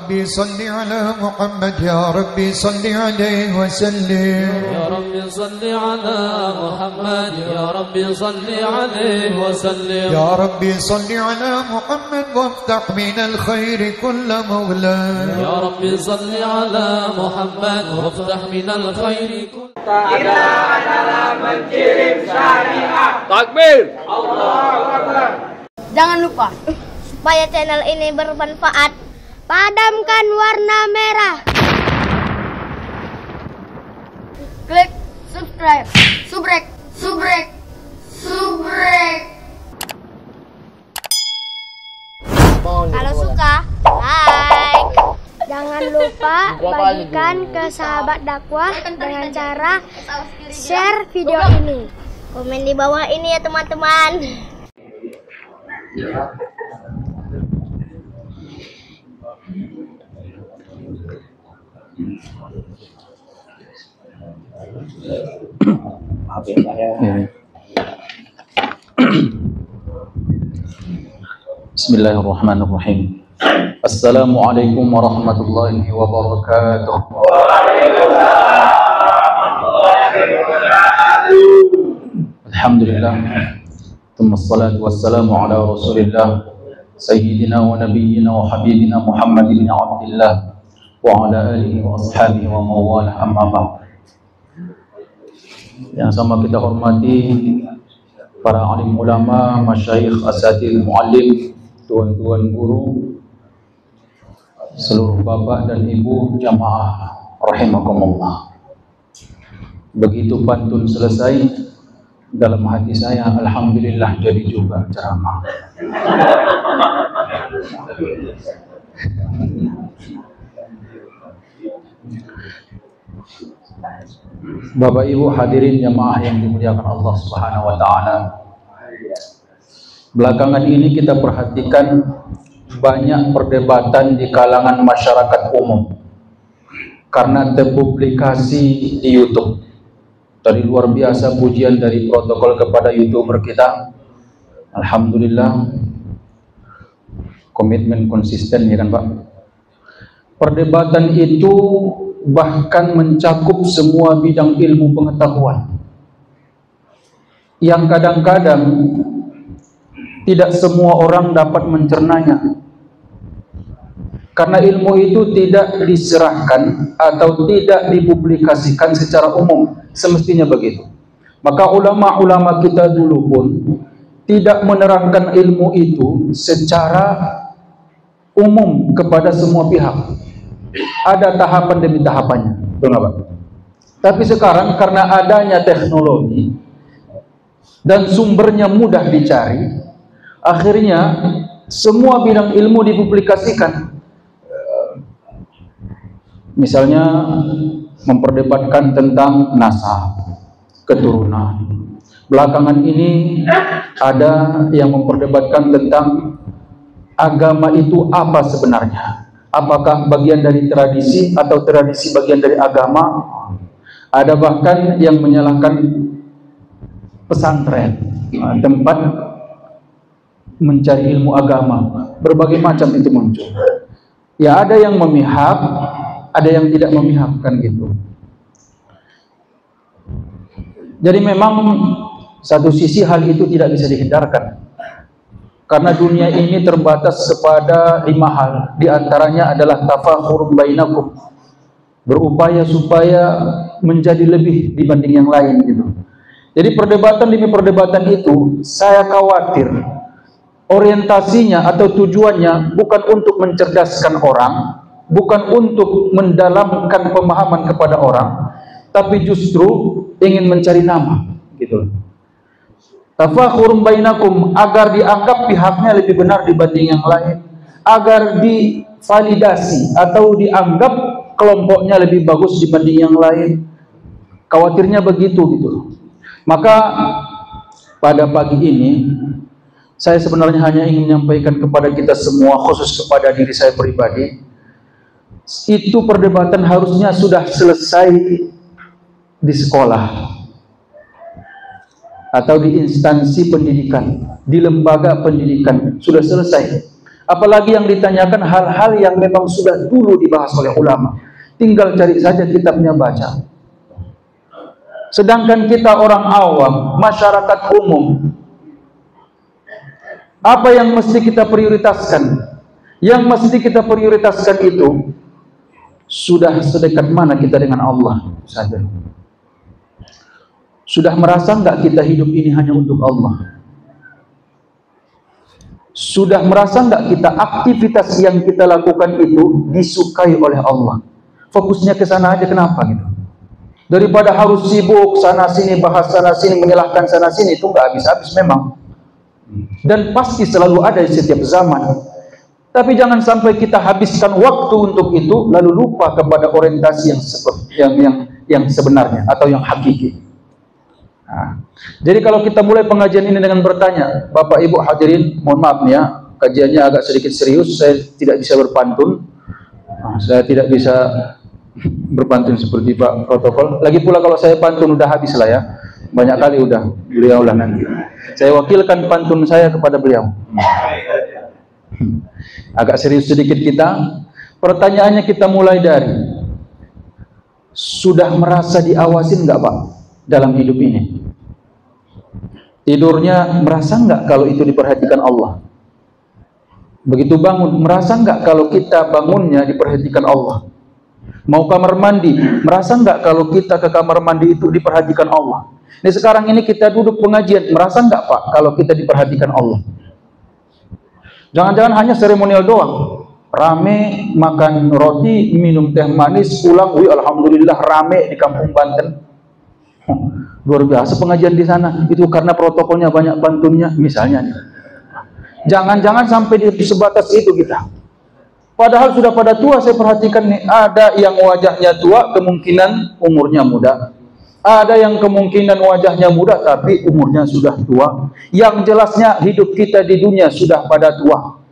ربي صل على محمد يا ربي صل عليه وسلم يا ربي صل على محمد يا ربي صل عليه وسلم يا ربي صل على محمد وافتح من الخير كل مغلق يا ربي صل على محمد وافتح من الخير كل Kita adalah menkirim syariah. Takbir. Allahu Akbar. Jangan lupa, supaya channel ini bermanfaat, padamkan warna merah. Klik subscribe, subrek. Kalau suka, like. Jangan lupa bagikan ke sahabat dakwah dengan cara share video ini. Komen di bawah ini ya teman-teman. Bismillahirrahmanirrahim. Assalamualaikum warahmatullahi wabarakatuh. Alhamdulillah. Thumma salatu wassalamu ala Rasulillah Sayyidina wa nabiyyina wa habibina Muhammad ibn Abdillah wa ala alihi wa ashabihi wa mawalah, amma ba'd. Yang sama kita hormati para alim ulama, masyayikh, asatidz, muallim, tuan-tuan guru, seluruh bapak dan ibu jamaah rahimakumullah. Begitu pantun selesai, dalam hati saya alhamdulillah jadi juga ceramah. Bapak Ibu hadirin jamaah yang dimuliakan Allah Subhanahu wa taala. Belakangan ini kita perhatikan banyak perdebatan di kalangan masyarakat umum karena terpublikasi di YouTube. Tadi luar biasa pujian dari protokol kepada YouTuber kita. Alhamdulillah, komitmen konsisten ya kan Pak. Perdebatan itu bahkan mencakup semua bidang ilmu pengetahuan yang kadang-kadang tidak semua orang dapat mencernanya, karena ilmu itu tidak diserahkan atau tidak dipublikasikan secara umum semestinya begitu. Maka ulama-ulama kita dulu pun tidak menerangkan ilmu itu secara umum kepada semua pihak. Ada tahapan demi tahapannya, betul nggak Pak? Tapi sekarang karena adanya teknologi dan sumbernya mudah dicari, akhirnya semua bidang ilmu dipublikasikan. Misalnya memperdebatkan tentang nasab, keturunan. Belakangan ini ada yang memperdebatkan tentang agama itu apa sebenarnya. Apakah bagian dari tradisi atau tradisi bagian dari agama? Ada bahkan yang menyalahkan pesantren, tempat mencari ilmu agama. Berbagai macam itu muncul. Ya ada yang memihak, ada yang tidak memihak, kan gitu. Jadi memang satu sisi hal itu tidak bisa dihindarkan. Karena dunia ini terbatas kepada 5 hal. Di antaranya adalah tafakhur bainakum. Berupaya supaya menjadi lebih dibanding yang lain gitu. Jadi perdebatan demi perdebatan itu saya khawatir orientasinya atau tujuannya bukan untuk mencerdaskan orang, bukan untuk mendalamkan pemahaman kepada orang, tapi justru ingin mencari nama gitu. Tafakhurum bainakum, agar dianggap pihaknya lebih benar dibanding yang lain, agar divalidasi atau dianggap kelompoknya lebih bagus dibanding yang lain. Khawatirnya begitu gitu. Maka pada pagi ini saya sebenarnya hanya ingin menyampaikan kepada kita semua, khusus kepada diri saya pribadi, itu perdebatan harusnya sudah selesai di sekolah atau di instansi pendidikan, di lembaga pendidikan, sudah selesai. Apalagi yang ditanyakan hal-hal yang memang sudah dulu dibahas oleh ulama. Tinggal cari saja kitabnya, baca. Sedangkan kita orang awam, masyarakat umum, apa yang mesti kita prioritaskan? Yang mesti kita prioritaskan itu sudah sedekat mana kita dengan Allah saja. Sudah merasa enggak kita hidup ini hanya untuk Allah? Sudah merasa enggak kita aktivitas yang kita lakukan itu disukai oleh Allah? Fokusnya ke sana aja, kenapa gitu? Daripada harus sibuk sana sini, bahas sana sini, menyalahkan sana sini, itu enggak habis-habis memang. Dan pasti selalu ada di setiap zaman. Tapi jangan sampai kita habiskan waktu untuk itu lalu lupa kepada orientasi yang sebenarnya atau yang hakiki. Nah, jadi kalau kita mulai pengajian ini dengan bertanya, Bapak Ibu hadirin, mohon maaf ya, kajiannya agak sedikit serius, saya tidak bisa berpantun, saya tidak bisa berpantun seperti Pak protokol. Lagi pula kalau saya pantun udah habis lah ya, banyak kali udah, beliau lah nanti. Saya wakilkan pantun saya kepada beliau. Agak serius sedikit kita. Pertanyaannya kita mulai dari, sudah merasa diawasin nggak Pak dalam hidup ini? Tidurnya merasa nggak kalau itu diperhatikan Allah? Begitu bangun, merasa nggak kalau kita bangunnya diperhatikan Allah? Mau kamar mandi, merasa nggak kalau kita ke kamar mandi itu diperhatikan Allah? Ini sekarang ini kita duduk pengajian, merasa nggak Pak kalau kita diperhatikan Allah? Jangan-jangan hanya seremonial doang, rame makan roti, minum teh manis, pulang, wih alhamdulillah rame di kampung Banten. Luar biasa pengajian di sana, itu karena protokolnya banyak bantunnya misalnya. Jangan-jangan sampai di sebatas itu kita. Padahal sudah pada tua, saya perhatikan nih, ada yang wajahnya tua kemungkinan umurnya muda. Ada yang kemungkinan wajahnya muda tapi umurnya sudah tua. Yang jelasnya hidup kita di dunia sudah pada tua.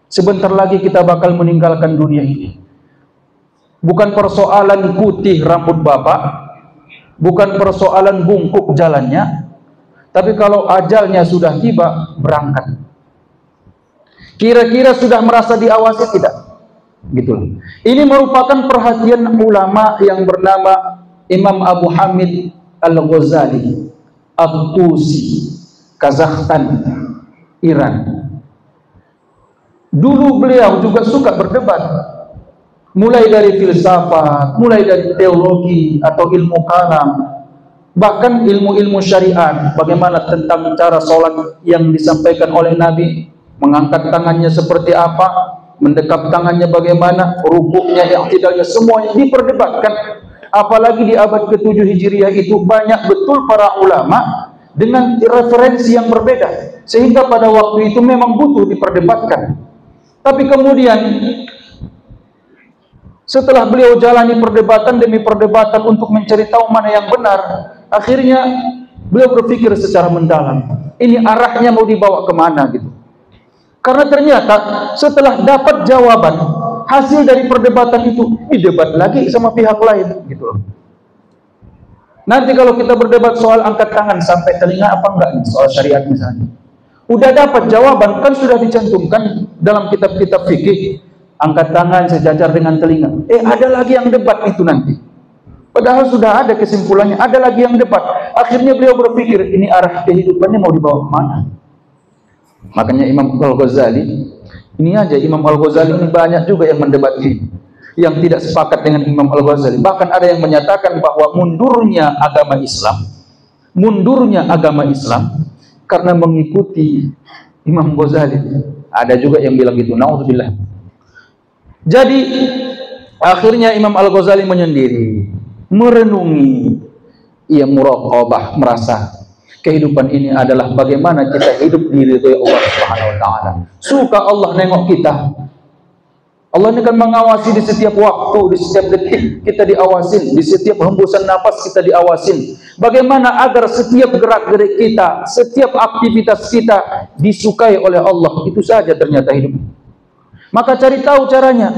Sebentar lagi kita bakal meninggalkan dunia ini. Bukan persoalan putih rambut bapak, bukan persoalan bungkuk jalannya, tapi kalau ajalnya sudah tiba, berangkat. Kira-kira sudah merasa diawasi tidak? Gitu. Ini merupakan perhatian ulama yang bernama Imam Abu Hamid Al-Ghazali Al-Tusi, Kazakhstan, Iran. Dulu beliau juga suka berdebat, mulai dari filsafat, mulai dari teologi atau ilmu kalam, bahkan ilmu-ilmu syariat, bagaimana tentang cara sholat yang disampaikan oleh Nabi, mengangkat tangannya seperti apa, mendekap tangannya bagaimana, rukuknya, i'tidalnya, semuanya diperdebatkan. Apalagi di abad ke-7 Hijriah itu banyak betul para ulama dengan referensi yang berbeda, sehingga pada waktu itu memang butuh diperdebatkan. Tapi kemudian setelah beliau jalani perdebatan demi perdebatan untuk mencari tahu mana yang benar, akhirnya beliau berpikir secara mendalam, ini arahnya mau dibawa kemana gitu. Karena ternyata setelah dapat jawaban, hasil dari perdebatan itu didebat lagi sama pihak lain gitu loh. Nanti kalau kita berdebat soal angkat tangan sampai telinga apa enggak nih, soal syariat misalnya, udah dapat jawaban, kan sudah dicantumkan dalam kitab-kitab fikih, angkat tangan sejajar dengan telinga. Ada lagi yang debat itu nanti, padahal sudah ada kesimpulannya, ada lagi yang debat. Akhirnya beliau berpikir, ini arah kehidupannya mau dibawa kemana? Makanya Imam Al-Ghazali, ini aja Imam Al-Ghazali ini banyak juga yang mendebat ini, yang tidak sepakat dengan Imam Al-Ghazali. Bahkan ada yang menyatakan bahwa mundurnya agama Islam karena mengikuti Imam Ghazali. Ada juga yang bilang gitu, naudzubillah. Jadi akhirnya Imam Al-Ghazali menyendiri, merenungi, ia muraqabah, merasa kehidupan ini adalah bagaimana kita hidup di ridho Allah Subhanahu wa taala. Suka Allah nengok kita. Allah ini kan mengawasi di setiap waktu, di setiap detik kita diawasin, di setiap hembusan nafas kita diawasin. Bagaimana agar setiap gerak-gerik kita, setiap aktivitas kita disukai oleh Allah, itu saja ternyata hidup. Maka cari tahu caranya.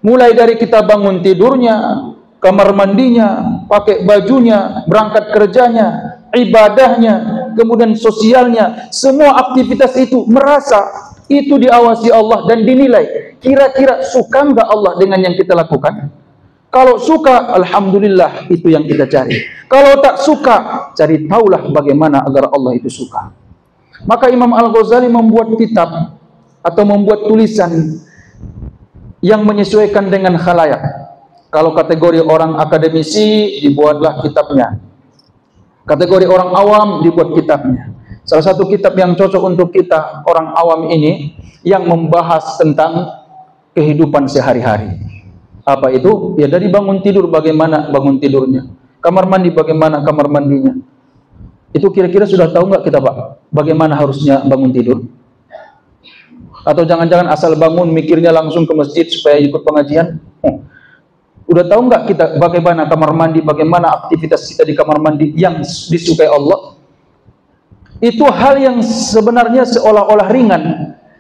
Mulai dari kita bangun tidurnya, kamar mandinya, pakai bajunya, berangkat kerjanya, ibadahnya, kemudian sosialnya, semua aktivitas itu merasa itu diawasi Allah dan dinilai. Kira-kira suka enggak Allah dengan yang kita lakukan? Kalau suka, alhamdulillah, itu yang kita cari. Kalau tak suka, cari taulah bagaimana agar Allah itu suka. Maka Imam Al-Ghazali membuat kitab atau membuat tulisan yang menyesuaikan dengan khalayak. Kalau kategori orang akademisi, dibuatlah kitabnya. Kategori orang awam, dibuat kitabnya. Salah satu kitab yang cocok untuk kita, orang awam ini, yang membahas tentang kehidupan sehari-hari. Apa itu? Ya dari bangun tidur, bagaimana bangun tidurnya. Kamar mandi, bagaimana kamar mandinya. Itu kira-kira sudah tahu nggak kita, Pak? Bagaimana harusnya bangun tidur? Atau jangan-jangan asal bangun mikirnya langsung ke masjid supaya ikut pengajian? Udah tahu nggak kita bagaimana kamar mandi, bagaimana aktivitas kita di kamar mandi yang disukai Allah? Itu hal yang sebenarnya seolah-olah ringan.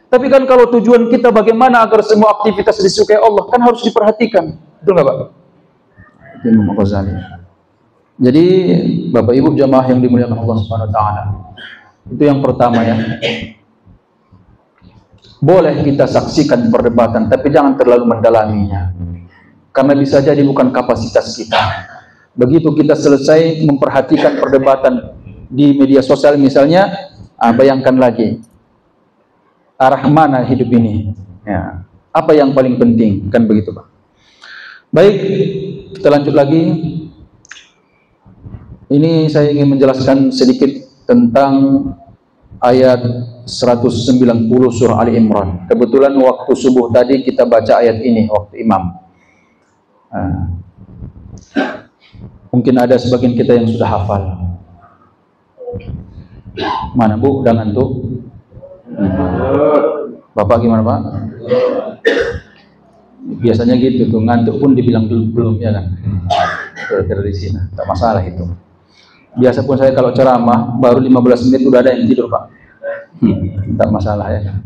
Tapi kan kalau tujuan kita bagaimana agar semua aktivitas disukai Allah, kan harus diperhatikan. Betul nggak, Pak? Imam Ghazali. Jadi Bapak Ibu jamaah yang dimuliakan Allah Subhanahu wa taala. Itu yang pertama ya. Boleh kita saksikan perdebatan, tapi jangan terlalu mendalaminya. Karena bisa jadi bukan kapasitas kita. Begitu kita selesai memperhatikan perdebatan di media sosial misalnya, bayangkan lagi arah mana hidup ini, ya. Apa yang paling penting, kan begitu, Pak. Baik, kita lanjut lagi. Ini saya ingin menjelaskan sedikit tentang ayat 190 surah Ali Imran. Kebetulan waktu subuh tadi kita baca ayat ini waktu imam. Mungkin ada sebagian kita yang sudah hafal. Mana Bu? Udah ngantuk? Bapak gimana Pak? Biasanya gitu tuh, ngantuk pun dibilang belum ya kan? Dari sini, tak masalah itu. Biasa pun saya kalau ceramah baru 15 menit udah ada yang tidur Pak. Tak masalah ya kan?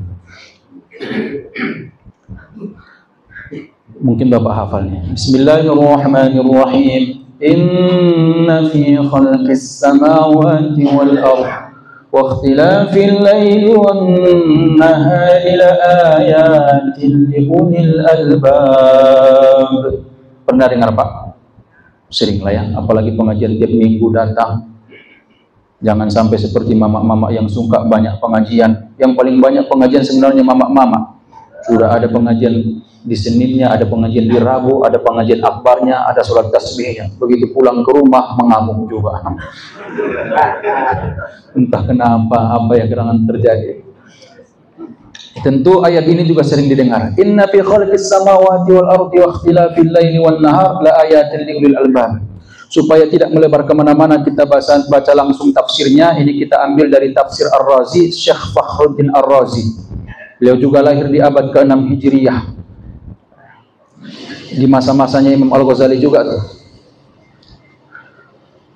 Mungkin Bapak hafalnya. Bismillahirrahmanirrahim. Inna fi khalqis samawati wal ardh wa ikhtilafil laili wan nahari la ayatin li ulil albab. Pernah dengar Pak? Sering lah ya, apalagi pengajian tiap minggu datang. Jangan sampai seperti mama-mama yang suka banyak pengajian. Yang paling banyak pengajian sebenarnya mama-mama. Sudah ada pengajian di Seninnya, ada pengajian di Rabu, ada pengajian akbarnya, ada sholat tasbihnya. Begitu pulang ke rumah mengamuk juga. Entah kenapa, apa yang gerangan terjadi. Tentu ayat ini juga sering didengar. Inna fi khalqis samawati wal ardi wa ikhtilafil laili wan nahar la ayatin li ulil albab. Supaya tidak melebar kemana-mana, kita baca langsung tafsirnya. Ini kita ambil dari tafsir Ar-Razi, Syekh Fakhruddin Ar-Razi. Beliau juga lahir di abad ke-6 Hijriyah. Di masa-masanya Imam Al-Ghazali juga tuh.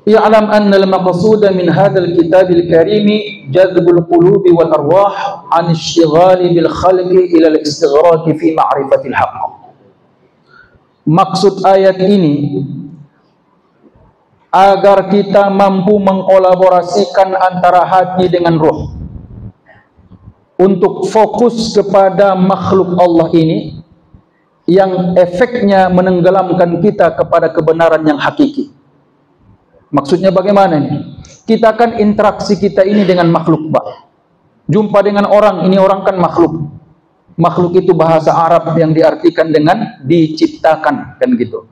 I'lam anna al-maqsuda min hadzal kitabil karimi jadbul qulubi wal arwah an ishtighali bil khalqi ila al-istighraqi fi ma'rifatil haqq. Maksud ayat ini agar kita mampu mengkolaborasikan antara hati dengan roh untuk fokus kepada makhluk Allah ini yang efeknya menenggelamkan kita kepada kebenaran yang hakiki. Maksudnya bagaimana nih? Kita kan interaksi kita ini dengan makhluk, Pak. Jumpa dengan orang, ini orang kan makhluk. Makhluk itu bahasa Arab yang diartikan dengan diciptakan, kan gitu.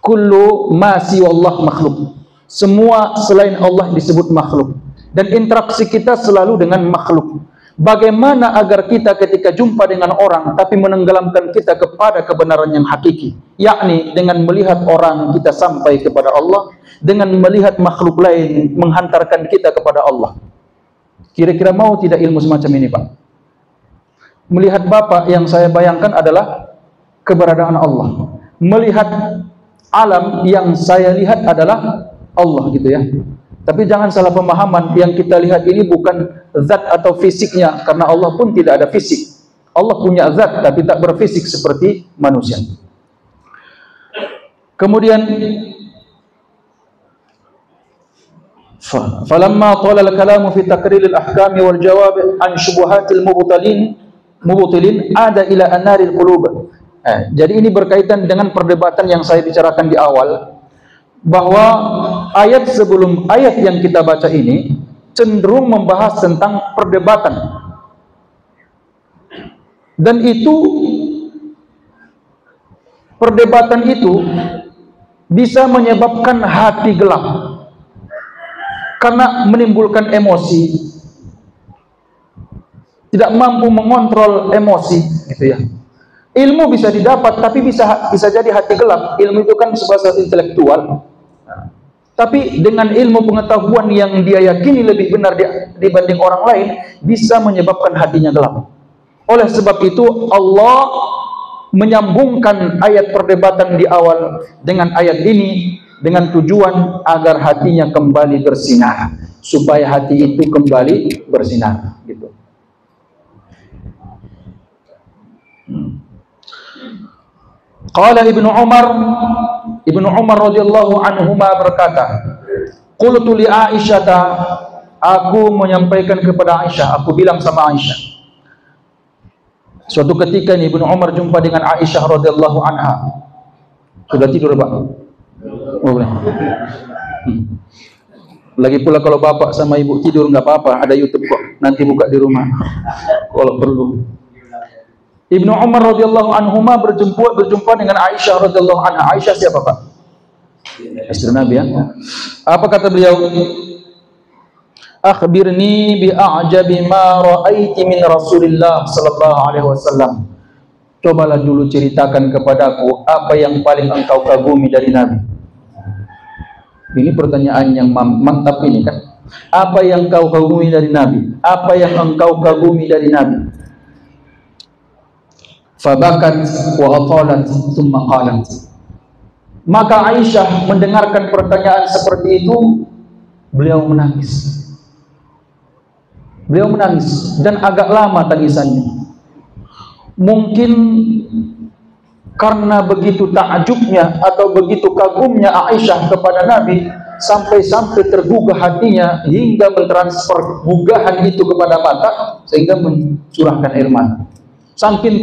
Kullu ma siwallah makhluk. Semua selain Allah disebut makhluk. Dan interaksi kita selalu dengan makhluk. Bagaimana agar kita ketika jumpa dengan orang tapi menenggelamkan kita kepada kebenaran yang hakiki, yakni dengan melihat orang kita sampai kepada Allah, dengan melihat makhluk lain menghantarkan kita kepada Allah. Kira-kira mau tidak ilmu semacam ini, Pak? Melihat Bapak yang saya bayangkan adalah keberadaan Allah. Melihat alam yang saya lihat adalah Allah, gitu ya. Tapi jangan salah pemahaman, yang kita lihat ini bukan zat atau fisiknya, karena Allah pun tidak ada fisik. Allah punya zat tapi tak berfisik seperti manusia. Kemudian Falamma tala al-kalamu fi taqrir al-ahkam wal jawab an syubuhatil mubtilin ada ila anaril qulub. Jadi ini berkaitan dengan perdebatan yang saya bicarakan di awal, bahwa ayat sebelum ayat yang kita baca ini cenderung membahas tentang perdebatan, dan itu perdebatan itu bisa menyebabkan hati gelap karena menimbulkan emosi, tidak mampu mengontrol emosi, gitu ya. Ilmu bisa didapat, tapi bisa jadi hati gelap. Ilmu itu kan sebatas intelektual, tapi dengan ilmu pengetahuan yang dia yakini lebih benar dibanding orang lain, bisa menyebabkan hatinya gelap. Oleh sebab itu Allah menyambungkan ayat perdebatan di awal dengan ayat ini dengan tujuan agar hatinya kembali bersinar, supaya hati itu kembali bersinar, gitu. Qala Ibnu Umar radhiyallahu anhuma berkata, qultu li Aisyah, aku menyampaikan kepada Aisyah, aku bilang sama Aisyah. Suatu ketika nih Ibnu Umar jumpa dengan Aisyah radhiyallahu anha. Sudah tidur, Pak? Oh, boleh. Lagi pula kalau bapak sama ibu tidur nggak apa-apa, ada YouTube kok, nanti buka di rumah kalau perlu. Ibnu Umar radhiyallahu anhuma berjumpa dengan Aisyah radhiyallahu anha. Aisyah siapa, Pak? Istri Nabi, ya. Apa kata beliau? Akhbirni bi a'jabi ma ra'aiti min Rasulillah sallallahu alaihi wasallam. Cobalah dulu ceritakan kepadaku apa yang paling engkau kagumi dari Nabi. Ini pertanyaan yang mantap ini kan. Apa yang kau kagumi dari Nabi? Apa yang engkau kagumi dari Nabi? Fabakat wa atalat thumma qalat. Maka Aisyah mendengarkan pertanyaan seperti itu, beliau menangis. Beliau menangis dan agak lama tangisannya. Mungkin karena begitu takjubnya atau begitu kagumnya Aisyah kepada Nabi, sampai-sampai tergugah hatinya hingga mentransfer gugahan itu kepada mata sehingga mencurahkan air mata. Saking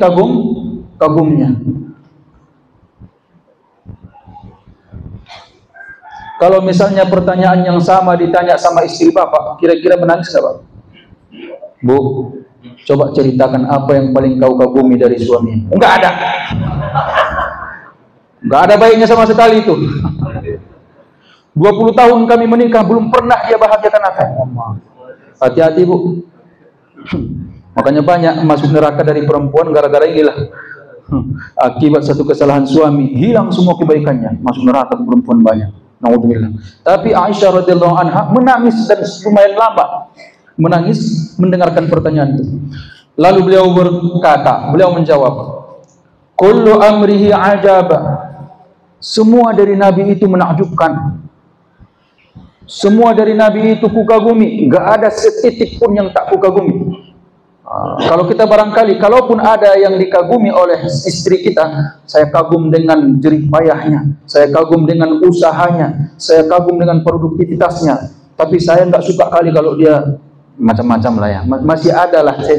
kagumnya. Kalau misalnya pertanyaan yang sama ditanya sama istri bapak, kira-kira menangis nggak, Pak? Bu, coba ceritakan apa yang paling kau kagumi dari suami. Enggak ada. Enggak ada baiknya sama sekali itu. 20 tahun kami menikah, belum pernah dia bahagiakan aku. Hati-hati, Bu. Makanya banyak masuk neraka dari perempuan gara-gara inilah. Akibat satu kesalahan suami, hilang semua kebaikannya, masuk neraka perempuan banyak. Naudzubillah. Tapi Aisyah radhiyallahu anha menangis dan lumayan lama menangis mendengarkan pertanyaan itu. Lalu beliau berkata, beliau menjawab, kullu amrihi ajaba. Semua dari Nabi itu menakjubkan. Semua dari Nabi itu kukagumi, enggak ada setitik pun yang tak kukagumi. Kalau kita barangkali, kalaupun ada yang dikagumi oleh istri kita, saya kagum dengan jerih payahnya, saya kagum dengan usahanya, saya kagum dengan produktivitasnya. Tapi saya nggak suka kali kalau dia macam-macam lah ya. Masih ada lah, saya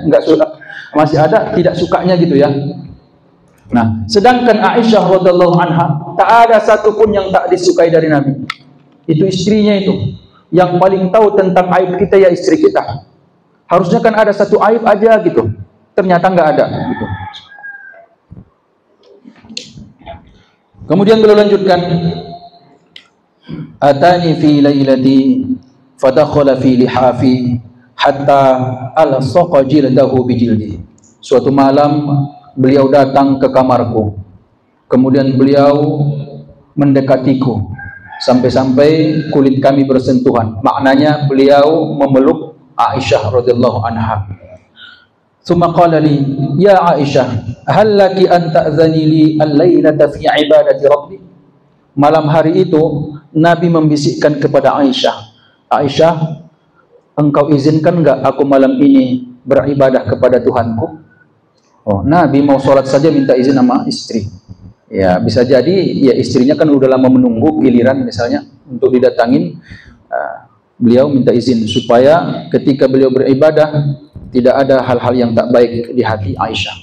nggak suka, masih ada tidak sukanya gitu ya. Nah, sedangkan Aisyah radhiyallahu anha tak ada satupun yang tak disukai dari Nabi. Itu istrinya itu yang paling tahu tentang aib kita ya istri kita. Harusnya kan ada satu aib aja gitu, ternyata nggak ada gitu. Kemudian beliau lanjutkan, atani fi lailati fadakhala fi lihafi hatta alsaqa jildahu bi jildi. Suatu malam beliau datang ke kamarku, kemudian beliau mendekatiku sampai-sampai kulit kami bersentuhan. Maknanya beliau memeluk Aisyah radhiyallahu anha. Tsumma qala li, ya Aisyah, hal laki an ta'zani li al-lailata fi ibadati rabbi? Malam hari itu Nabi membisikkan kepada Aisyah, Aisyah, engkau izinkan enggak aku malam ini beribadah kepada Tuhanku? Oh, Nabi mau sholat saja minta izin sama istri. Ya, bisa jadi ya istrinya kan udah lama menunggu giliran misalnya untuk didatangin. beliau minta izin supaya ketika beliau beribadah tidak ada hal-hal yang tak baik di hati Aisyah.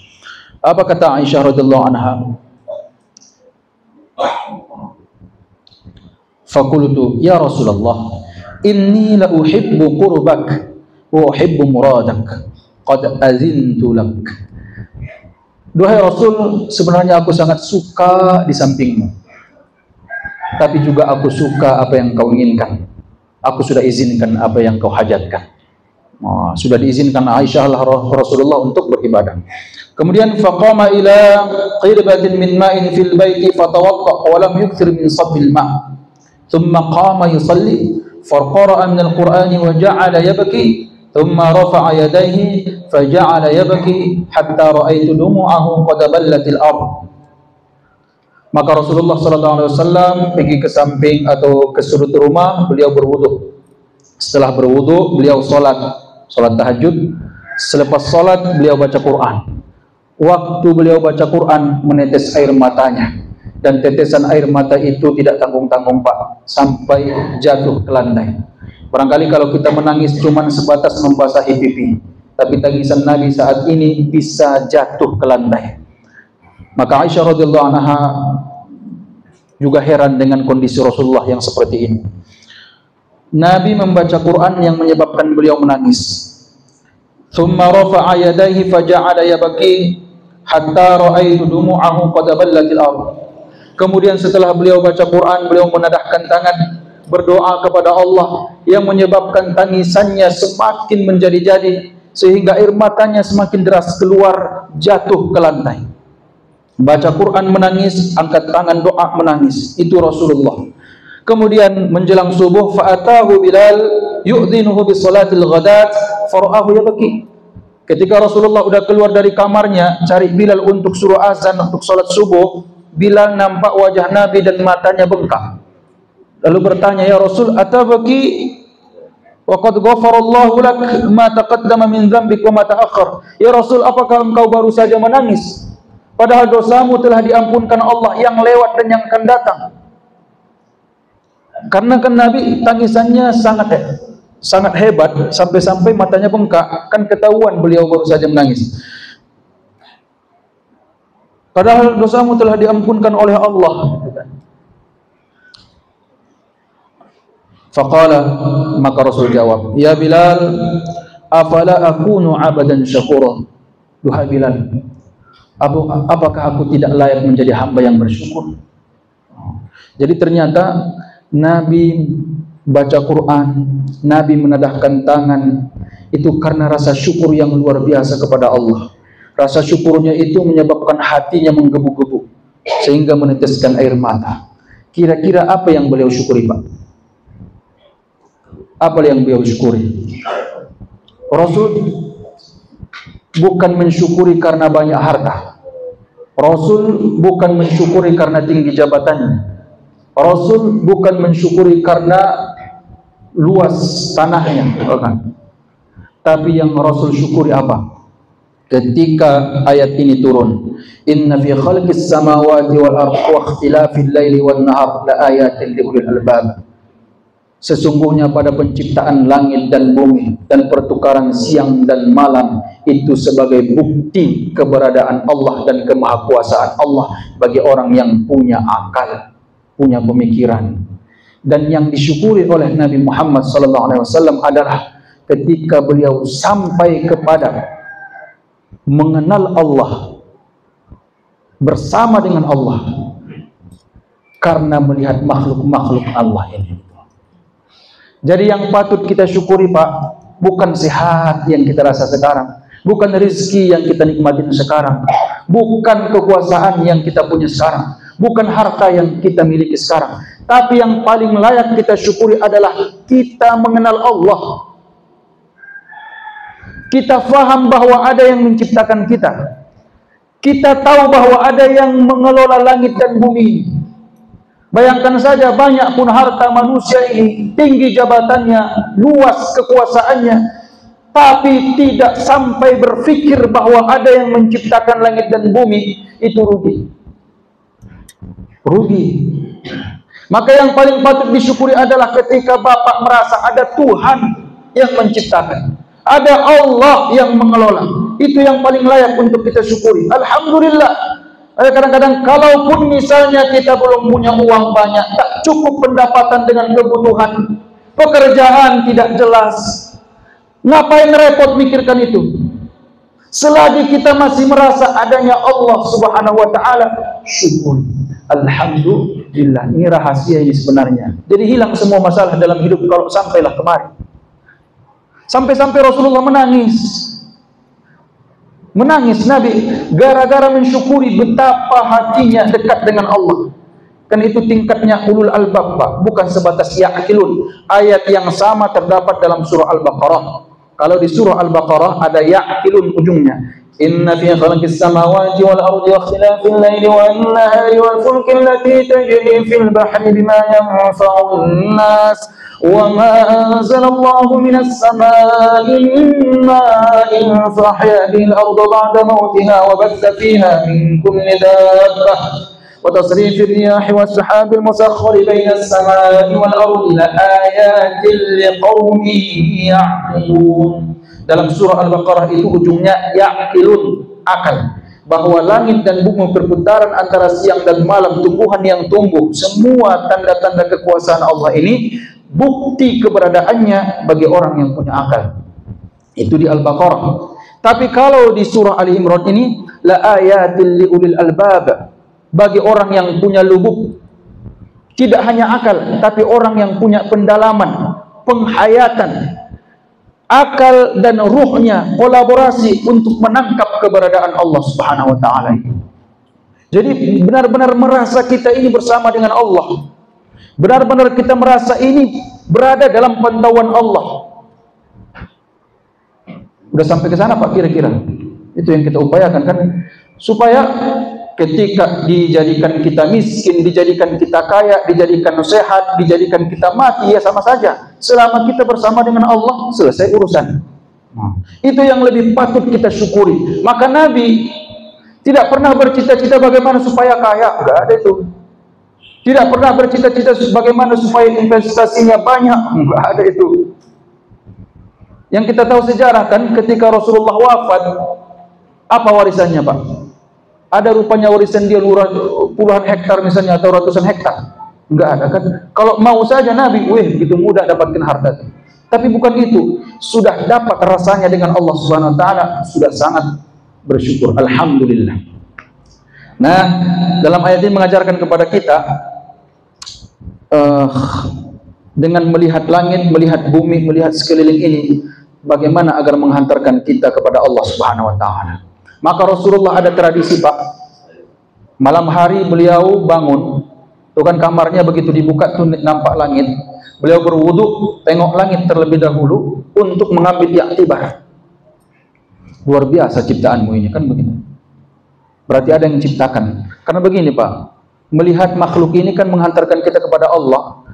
Apa kata Aisyah radhiyallahu anha? Faqultu ya Rasulullah, inni la uhibbu qurbak wa uhibbu muradak. Qad azintu lak. Duhai Rasul, sebenarnya aku sangat suka di sampingmu, tapi juga aku suka apa yang kau inginkan. Aku sudah izinkan apa yang kau hajatkan. Sudah diizinkan Aisyah lah Rasulullah untuk beribadah. Kemudian faqama ila qirbatin min ma'in fil baiti fatawadda wa lam yukthir min sabbil ma'. Thumma qama yusalli farqara'a min al-Qur'ani wa ja'ala yabki. Thumma rafa'a yadayhi faja'ala yabki hatta ra'aitu dumu'ahu qad ballatil ardh. Maka Rasulullah SAW pergi ke samping atau ke sudut rumah, beliau berwudu. Setelah berwudu, beliau salat tahajud. Selepas salat, beliau baca Quran. Waktu beliau baca Quran, menetes air matanya. Dan tetesan air mata itu tidak tanggung-tanggung Pak, sampai jatuh ke lantai. Barangkali kalau kita menangis cuma sebatas membasahi pipi, tapi tangisan Nabi saat ini bisa jatuh ke lantai. Maka Aisyah radhiyallahu anha juga heran dengan kondisi Rasulullah yang seperti ini. Nabi membaca Quran yang menyebabkan beliau menangis. Thumma rafa'a yadayhi faja'ala yabki hatta ra'aitu dumu'ahu qad ballatil ardh. Kemudian setelah beliau baca Quran, beliau menadahkan tangan berdoa kepada Allah yang menyebabkan tangisannya semakin menjadi-jadi sehingga air matanya semakin deras keluar, jatuh ke lantai. Baca Quran menangis, angkat tangan doa menangis. Itu Rasulullah. Kemudian menjelang subuh, fa'atahu Bilal yu'dhinuhu bi salatil ghadat fara'ahu yabki. Ketika Rasulullah sudah keluar dari kamarnya cari Bilal untuk suruh azan untuk salat subuh, Bilal nampak wajah Nabi dan matanya bengkak. Lalu bertanya, ya Rasul, atabaki wa qad ghafarallahu lak ma taqaddama min dzambik wa ma ta'akhkhar. Ya Rasul, apakah engkau baru saja menangis? Padahal dosamu telah diampunkan Allah yang lewat dan yang akan datang. Karena kan Nabi tangisannya sangat hebat sampai-sampai matanya bengkak, kan ketahuan beliau baru saja menangis. Padahal dosamu telah diampunkan oleh Allah. Faqala, maka Rasul jawab, ya Bilal, afala akunu abadan syakura. Duhai Bilal, apakah aku tidak layak menjadi hamba yang bersyukur? Jadi ternyata Nabi baca Quran, Nabi menadahkan tangan, itu karena rasa syukur yang luar biasa kepada Allah. Rasa syukurnya itu menyebabkan hatinya menggebu-gebu sehingga meneteskan air mata. Kira-kira apa yang beliau syukuri, Pak? Apa yang beliau syukuri? Rasul bukan mensyukuri karena banyak harta. Rasul bukan mensyukuri karena tinggi jabatannya. Rasul bukan mensyukuri karena luas tanahnya, tapi yang Rasul syukuri apa? Ketika ayat ini turun, inna fi khalqis samawati wal ardi wa ikhtilafil laili wan nahar la ayatin li ulil albab. Sesungguhnya pada penciptaan langit dan bumi dan pertukaran siang dan malam itu sebagai bukti keberadaan Allah dan kemahakuasaan Allah bagi orang yang punya akal, punya pemikiran. Dan yang disyukuri oleh Nabi Muhammad SAW adalah ketika beliau sampai kepada mengenal Allah, bersama dengan Allah, karena melihat makhluk-makhluk Allah ini. Jadi yang patut kita syukuri, Pak, bukan sehat yang kita rasa sekarang, bukan rezeki yang kita nikmatin sekarang, bukan kekuasaan yang kita punya sekarang, bukan harta yang kita miliki sekarang, tapi yang paling layak kita syukuri adalah kita mengenal Allah. Kita faham bahwa ada yang menciptakan kita. Kita tahu bahwa ada yang mengelola langit dan bumi. Bayangkan saja, banyak pun harta manusia ini, tinggi jabatannya, luas kekuasaannya, tapi tidak sampai berpikir bahwa ada yang menciptakan langit dan bumi, itu rugi. Rugi. Maka yang paling patut disyukuri adalah ketika Bapak merasa ada Tuhan yang menciptakan, ada Allah yang mengelola. Itu yang paling layak untuk kita syukuri. Alhamdulillah. Kadang-kadang kalaupun misalnya kita belum punya uang banyak, tak cukup pendapatan dengan kebutuhan, pekerjaan tidak jelas, ngapain repot mikirkan itu? Selagi kita masih merasa adanya Allah Subhanahu wa taala, syukur. Alhamdulillah. Ini rahasia ini sebenarnya. Jadi hilang semua masalah dalam hidup kalau sampailah kemari. Sampai-sampai Rasulullah menangis. Menangis Nabi gara-gara mensyukuri betapa hatinya dekat dengan Allah. Kan itu tingkatnya ulul albab, Pak, bukan sebatas ya'qilun. Ayat yang sama terdapat dalam surah Al-Baqarah. Kalau di surah Al-Baqarah ada ya'qilun ujungnya. Inna fi khalqis samawati wal ardi wa ikhtilafil laili wan nahari wal fulki allati tajri fil bahri bima yanfa'un nas wa ma anzalallahu minas samaa'i min ma'in fahya bil ardi ba'da mautiha wa batha fiha min kulli dabbah وتصريف الرياح والسحاب المسخر بين السماء والأرض لآيات لقوم يعقلون. Dalam surah Al-Baqarah itu ujungnya ya'qilun, akal, bahwa langit dan bumi berputaran antara siang dan malam, tumbuhan yang tumbuh, semua tanda-tanda kekuasaan Allah ini bukti keberadaannya bagi orang yang punya akal. Itu di Al-Baqarah. Tapi kalau di surah Ali Imran ini la ayatil liulil albab, bagi orang yang punya lubuk, tidak hanya akal, tapi orang yang punya pendalaman, penghayatan, akal dan ruhnya kolaborasi untuk menangkap keberadaan Allah Subhanahu wa taala. Jadi benar-benar merasa kita ini bersama dengan Allah. Benar-benar kita merasa ini berada dalam pantauan Allah. Udah sampai ke sana Pak kira-kira? Itu yang kita upayakan kan, supaya ketika dijadikan kita miskin, dijadikan kita kaya, dijadikan sehat, dijadikan kita mati, ya sama saja. Selama kita bersama dengan Allah, selesai urusan. Itu yang lebih patut kita syukuri. Maka Nabi tidak pernah bercita-cita bagaimana supaya kaya, enggak ada itu. Tidak pernah bercita-cita bagaimana supaya investasinya banyak, enggak ada itu. Yang kita tahu sejarah kan, ketika Rasulullah wafat, apa warisannya Pak? Ada rupanya warisan dia puluhan hektar misalnya atau ratusan hektar. Enggak ada kan? Kalau mau saja Nabi, begitu mudah dapatkan harta. Tapi bukan itu. Sudah dapat rasanya dengan Allah Subhanahu wa taala, sudah sangat bersyukur. Alhamdulillah. Nah, dalam ayat ini mengajarkan kepada kita dengan melihat langit, melihat bumi, melihat sekeliling ini, bagaimana agar menghantarkan kita kepada Allah Subhanahu wa taala. Maka Rasulullah ada tradisi Pak, malam hari beliau bangun, tuh kan kamarnya begitu dibuka tuh nampak langit, beliau berwudu, tengok langit terlebih dahulu untuk mengambil i'tibar. Luar biasa ciptaanmu ini kan begitu. Berarti ada yang menciptakan. Karena begini Pak, melihat makhluk ini kan menghantarkan kita kepada Allah.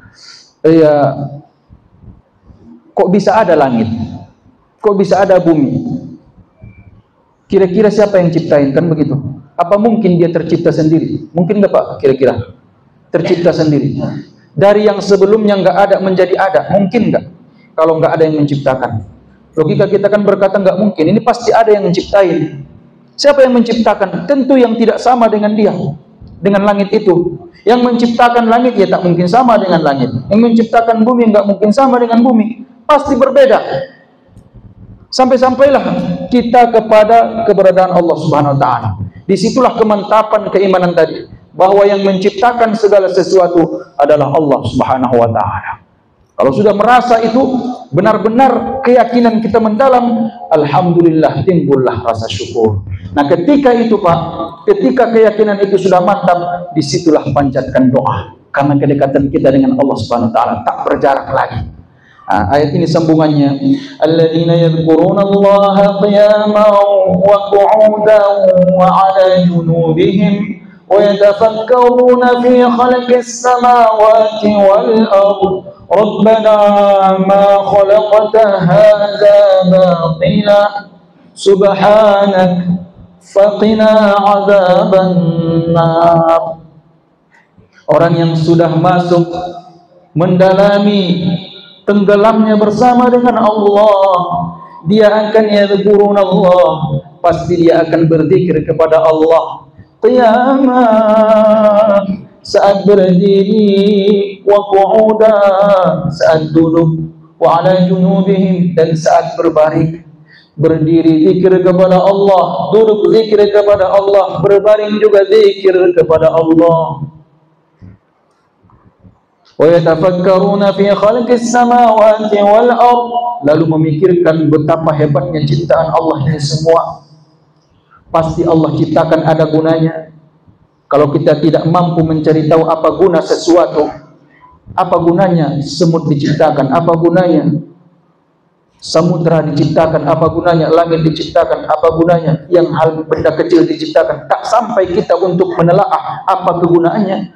Ya, kok bisa ada langit? Kok bisa ada bumi? Kira-kira siapa yang ciptain kan begitu? Apa mungkin dia tercipta sendiri? Mungkin enggak Pak? Kira-kira tercipta sendiri. Dari yang sebelumnya enggak ada menjadi ada, mungkin enggak? Kalau enggak ada yang menciptakan, logika kita kan berkata enggak mungkin. Ini pasti ada yang menciptain. Siapa yang menciptakan? Tentu yang tidak sama dengan dia, dengan langit itu. Yang menciptakan langit ya tak mungkin sama dengan langit. Yang menciptakan bumi enggak mungkin sama dengan bumi. Pasti berbeda. Sampai-sampailah kita kepada keberadaan Allah Subhanahu wa taala. Disitulah kemantapan keimanan tadi, bahwa yang menciptakan segala sesuatu adalah Allah Subhanahu wa taala. Kalau sudah merasa itu, benar-benar keyakinan kita mendalam, alhamdulillah, timbullah rasa syukur. Nah, ketika itu Pak, ketika keyakinan itu sudah mantap, disitulah panjatkan doa, karena kedekatan kita dengan Allah Subhanahu wa taala tak berjarak lagi. Ayat ini sambungannya, alladzina yadhkuruna Allaha qiyaman wa qu'udan wa 'ala junubihim wa yatafakkaruna fi khalqis samawati wal ardh rabbana ma khalaqta hadza batila subhanak faqina 'adzaban nar. Orang yang sudah masuk mendalami tenggelamnya bersama dengan Allah, dia akan yadhkurunallah, pasti dia akan berzikir kepada Allah. Qiyamah, saat berdiri, wa qu'udan, saat duduk, wa ala junubihim, dan saat berbaring. Berdiri zikir kepada Allah, duduk zikir kepada Allah, berbaring juga zikir kepada Allah. Wa yatafakkaruna fi khalqis samawati wal ardh, lalu memikirkan betapa hebatnya ciptaan Allah ini semua. Pasti Allah ciptakan ada gunanya. Kalau kita tidak mampu mencari tahu apa guna sesuatu, apa gunanya semut diciptakan, apa gunanya samudra diciptakan, apa gunanya langit diciptakan, apa gunanya yang hal benda kecil diciptakan, tak sampai kita untuk menelaah apa kegunaannya.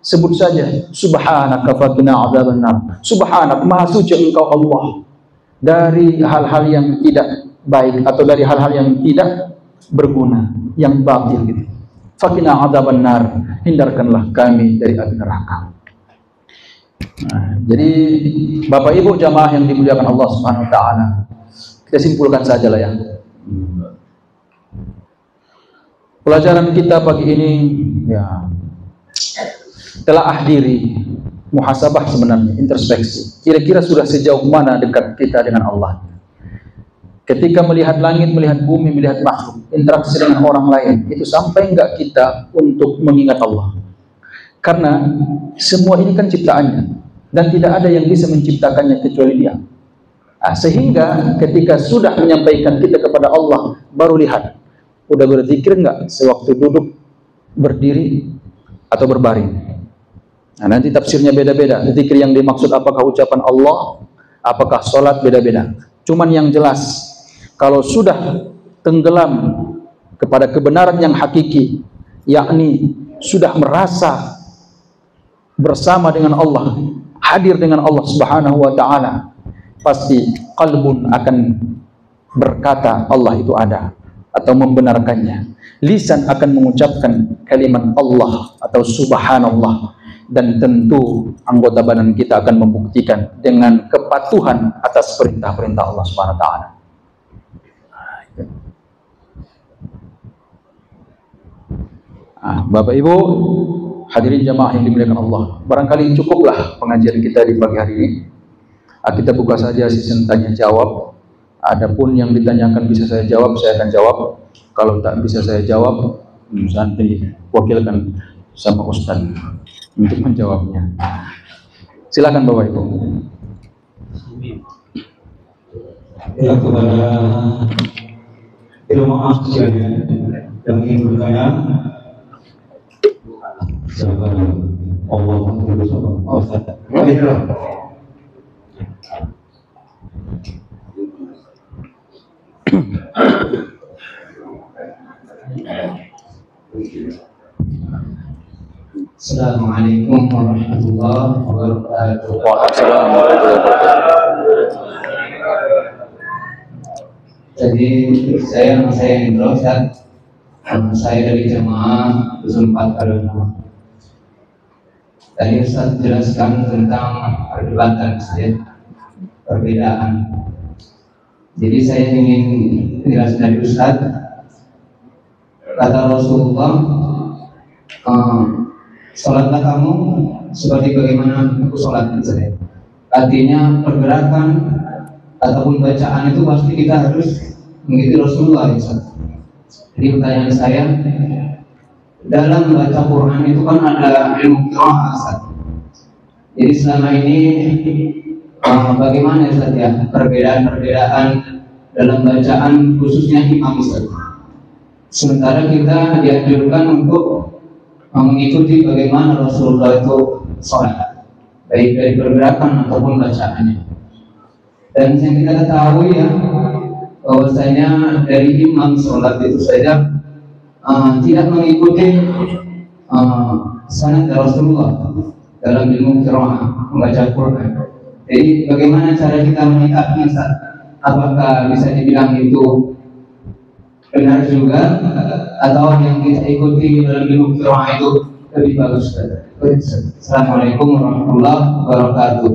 Sebut saja subhanaka faqina adzabannar. Subhanak, maha suci engkau Allah dari hal-hal yang tidak baik atau dari hal-hal yang tidak berguna, yang batil gitu. Faqina adzabannar, hindarkanlah kami dari api neraka. Nah, jadi Bapak Ibu jamaah yang dimuliakan Allah Subhanahu wa taala, kita simpulkan sajalah ya. Pelajaran kita pagi ini ya telah diri muhasabah sebenarnya, introspeksi. Kira-kira sudah sejauh mana dekat kita dengan Allah? Ketika melihat langit, melihat bumi, melihat makhluk, interaksi dengan orang lain, itu sampai enggak kita untuk mengingat Allah? Karena semua ini kan ciptaannya, dan tidak ada yang bisa menciptakannya kecuali Dia. Nah, sehingga ketika sudah menyampaikan kita kepada Allah, baru lihat, udah berzikir enggak sewaktu duduk, berdiri, atau berbaring. Nah, nanti tafsirnya beda-beda. Zikir yang dimaksud apakah ucapan Allah, apakah sholat, beda-beda. Cuman yang jelas, kalau sudah tenggelam kepada kebenaran yang hakiki, yakni sudah merasa bersama dengan Allah, hadir dengan Allah Subhanahu wa taala, pasti qalbun akan berkata Allah itu ada atau membenarkannya. Lisan akan mengucapkan kalimat Allah atau subhanallah, dan tentu anggota badan kita akan membuktikan dengan kepatuhan atas perintah-perintah Allah Subhanahu wa taala. Bapak Ibu hadirin jamaah yang dimuliakan Allah, barangkali cukuplah pengajian kita di pagi hari ini. Kita buka saja sesi tanya jawab. Adapun yang ditanyakan bisa saya jawab, saya akan jawab. Kalau tak bisa saya jawab, nanti wakilkan sama Ustaz untuk menjawabnya. Silakan Bapak Ibu. Ya, kepada jemaah sekalian yang ingin bertanya, silakan. Allah Ustaz. Assalamualaikum warahmatullahi wabarakatuh. Waalaikumsalam warahmatullahi wabarakatuh. Jadi saya Indro, saya dari jemaah Dusun 4 Kaduna. Tadi Ustaz jelaskan tentang perdebatan perbedaan. Jadi saya ingin jelas dari Ustaz, kata Rasulullah, sholatlah kamu seperti bagaimana aku sholat misalnya. Artinya pergerakan ataupun bacaan itu pasti kita harus mengikuti Rasulullah. Jadi pertanyaan saya, dalam baca Quran itu kan ada ilmu qiraat. Jadi selama ini bagaimana saja perbedaan-perbedaan dalam bacaan khususnya imam Ustaz. Sementara kita dianjurkan untuk mengikuti bagaimana Rasulullah itu sholat, baik dari pergerakan ataupun bacaannya. Dan yang kita ketahui ya, bahwasanya dari imam sholat itu saja tidak mengikuti sanad Rasulullah dalam ilmu qiraah membaca Quran. Jadi bagaimana cara kita menyikapi, apakah bisa dibilang itu benar juga atau yang kita ikuti dalam ilmu qiraah itu lebih bagus? Assalamualaikum warahmatullahi wabarakatuh.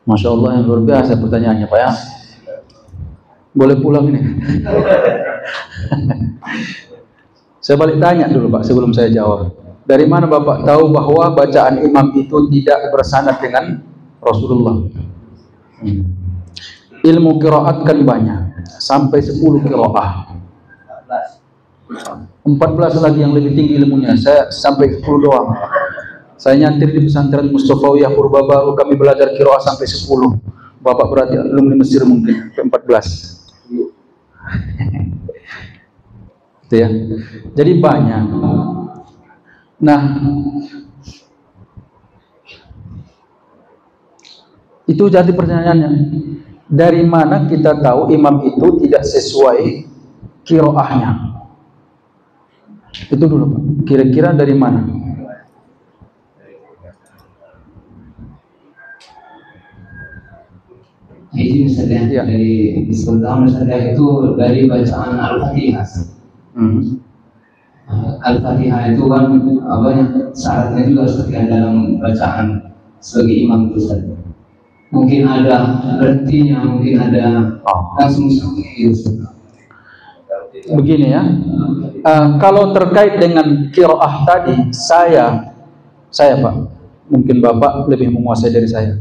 Masya Allah, yang luar biasa pertanyaannya Pak ya. Boleh pulang ini. Saya balik tanya dulu Pak sebelum saya jawab. Dari mana Bapak tahu bahwa bacaan imam itu tidak bersanad dengan Rasulullah? Ilmu qiraat kan banyak, sampai 10 qiraah. 14 lagi yang lebih tinggi ilmunya. Saya sampai 10 doang. Saya nyantri di pesantren Mustafawiyah Purba Baru, kami belajar qiraah sampai 10. Bapak berarti alumni Mesir mungkin sampai 14. Itu ya. Jadi banyak. Nah, itu jadi pertanyaannya. Dari mana kita tahu imam itu tidak sesuai qiraahnya? Itu dulu Pak. Kira-kira dari mana? Ini misalnya Ya. dari Bismillah misalnya itu dari bacaan Al-Fatihah. Al-Fatihah itu kan apa ya, syaratnya juga seperti yang dalam bacaan sebagai imam itu saja. Mungkin ada berartinya, mungkin ada langsung seperti itu. Begini ya, kalau terkait dengan qiraah tadi, saya Pak, mungkin Bapak lebih menguasai dari saya.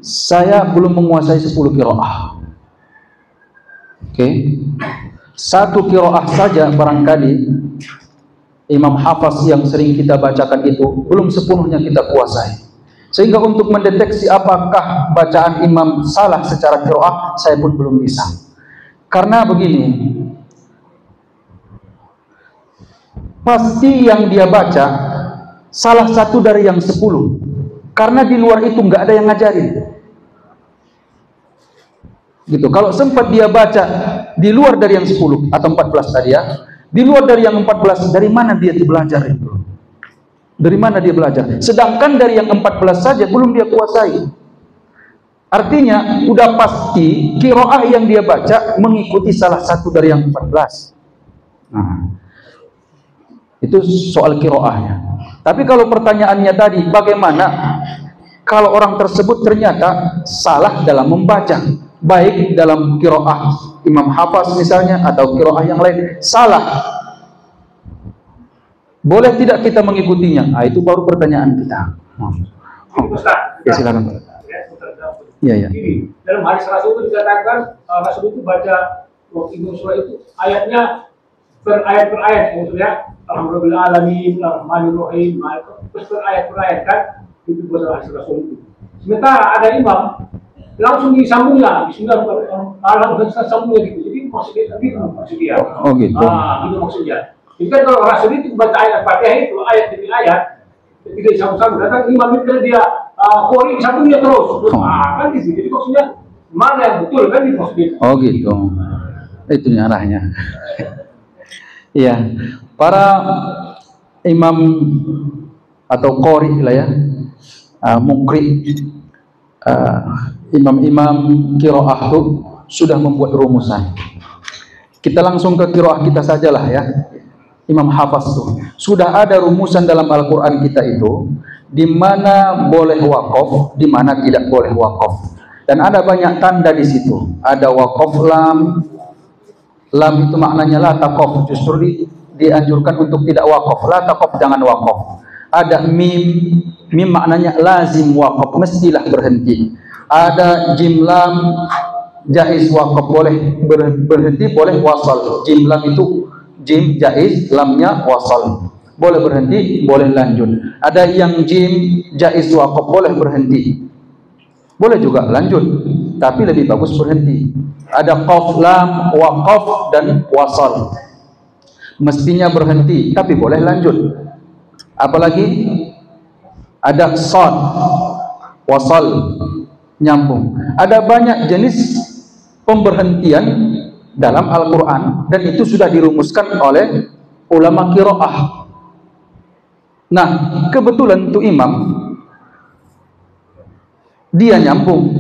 Saya belum menguasai 10 qiraah. Oke. Satu qiraah saja barangkali Imam Hafaz yang sering kita bacakan itu belum sepenuhnya kita kuasai. Sehingga untuk mendeteksi apakah bacaan imam salah secara qiraah, saya pun belum bisa. Karena begini, pasti yang dia baca salah satu dari yang 10. Karena di luar itu nggak ada yang ngajarin. Gitu. Kalau sempat dia baca di luar dari yang 10 atau 14 tadi ya, di luar dari yang 14, dari mana dia itu belajar itu? Dari mana dia belajar? Sedangkan dari yang 14 saja belum dia kuasai. Artinya udah pasti qiraah yang dia baca mengikuti salah satu dari yang 14. Nah, itu soal qiraahnya. Tapi kalau pertanyaannya tadi, bagaimana kalau orang tersebut ternyata salah dalam membaca, baik dalam qiraah Imam Hafaz misalnya atau qiraah yang lain, salah, boleh tidak kita mengikutinya? Nah, itu baru pertanyaan kita. Ya silakan. Iya. Dalam hadis Rasul itu dikatakan Rasul itu baca waktu itu surah itu ayatnya per ayat maksudnya Alhamdulillah alamin, Rahmanirrahim, terus per ayat kan itu bahasa hadis Rasul itu. Sementara ada imam langsung disambungnya, Bismillahirrahmanirrahim sambungnya gitu. Jadi maksudnya Oh gitu. Itu maksudnya. Jadi kan kalau Rasul itu baca ayat Fatihah itu ayat demi ayat tidak disambung-sambung. Datang imam itu dia kori sambungnya terus. Kan di sini. Jadi maksudnya mana yang betul kan itu maksudnya. Oh gitu. Itu arahnya. Iya. Para imam atau qori lah ya, mukri, imam-imam qiraah itu sudah membuat rumusan. Kita langsung ke qiraah kita sajalah ya. Imam Hafaz itu sudah ada rumusan dalam Al-Quran kita itu, di mana boleh wakaf, di mana tidak boleh wakaf. Dan ada banyak tanda di situ. Ada wakaf lam, lam itu maknanya la taqaf, justru dianjurkan untuk tidak wakaf. La taqaf, jangan wakaf. Ada mim, mim maknanya lazim wakaf, mestilah berhenti. Ada jim lam, jaiz wakaf, boleh berhenti, boleh wasal. Jim lam itu jim jaiz, lamnya wasal, boleh berhenti, boleh lanjut. Ada yang jim jaiz waqaf, boleh berhenti, boleh juga lanjut, tapi lebih bagus berhenti. Ada qaf lam waqaf dan wasal, mestinya berhenti tapi boleh lanjut. Apalagi ada sad wasal, nyambung. Ada banyak jenis pemberhentian dalam Al-Quran, dan itu sudah dirumuskan oleh ulama qiraah. Nah, kebetulan itu imam dia nyambung.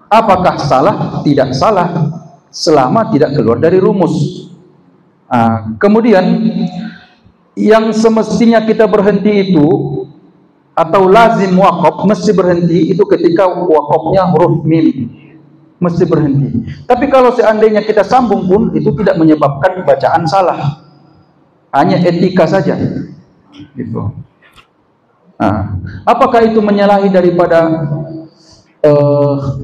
Apakah salah? Tidak salah selama tidak keluar dari rumus. Kemudian yang semestinya kita berhenti itu atau lazim waqaf mesti berhenti itu ketika waqafnya huruf mim, mesti berhenti. Tapi kalau seandainya kita sambung pun itu tidak menyebabkan bacaan salah, hanya etika saja gitu. Apakah itu menyalahi daripada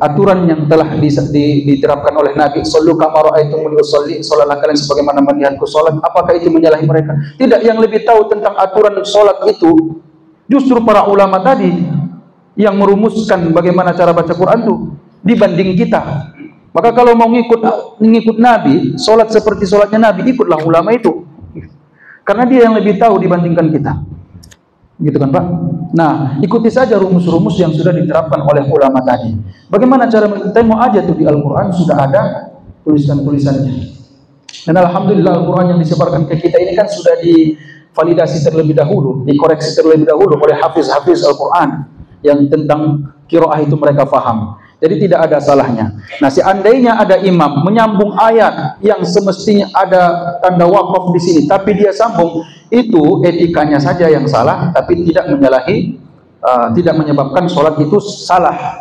aturan yang telah diterapkan oleh Nabi, sallu kama ra'aitumuni usolli, salatlah kalian sebagaimana melihatku salat? Apakah itu menyalahi mereka? Tidak. Yang lebih tahu tentang aturan salat itu justru para ulama tadi yang merumuskan bagaimana cara baca Quran itu dibanding kita. Maka kalau mau ngikut Nabi, salat seperti salatnya Nabi, ikutlah ulama itu, karena dia yang lebih tahu dibandingkan kita. Gitu kan Pak? Nah, ikuti saja rumus-rumus yang sudah diterapkan oleh ulama tadi. Bagaimana cara tengok aja tuh di Al-Quran sudah ada tulisan-tulisannya. Dan alhamdulillah Al-Quran yang disebarkan ke kita ini kan sudah divalidasi terlebih dahulu, dikoreksi terlebih dahulu oleh hafiz-hafiz Al-Quran yang tentang qiraah itu mereka faham. Jadi tidak ada salahnya. Nah, seandainya ada imam menyambung ayat yang semestinya ada tanda waqaf di sini, tapi dia sambung, itu etikanya saja yang salah, tapi tidak menyalahi, tidak menyebabkan sholat itu salah.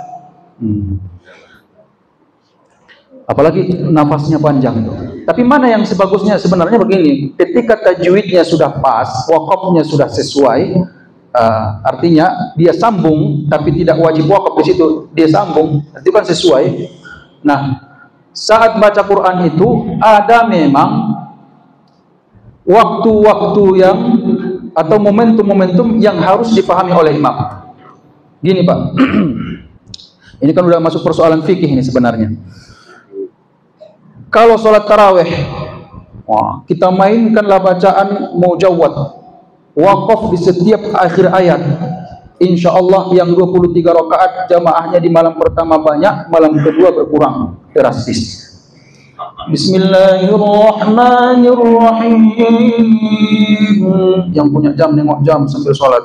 Apalagi nafasnya panjang itu. Tapi mana yang sebagusnya sebenarnya begini, ketika tajwidnya sudah pas, waqafnya sudah sesuai, artinya dia sambung tapi tidak wajib waqaf di situ, dia sambung itu kan sesuai. Nah, saat baca Quran itu ada memang waktu-waktu yang atau momentum-momentum yang harus dipahami oleh imam. Gini Pak, ini kan udah masuk persoalan fikih ini sebenarnya. Kalau sholat taraweh, kita mainkanlah bacaan mujawwad, waqaf di setiap akhir ayat. Insya Allah yang 23 rakaat jamaahnya di malam pertama banyak, malam kedua berkurang drastis. Bismillahirrahmanirrahim. Yang punya jam nengok jam sambil sholat.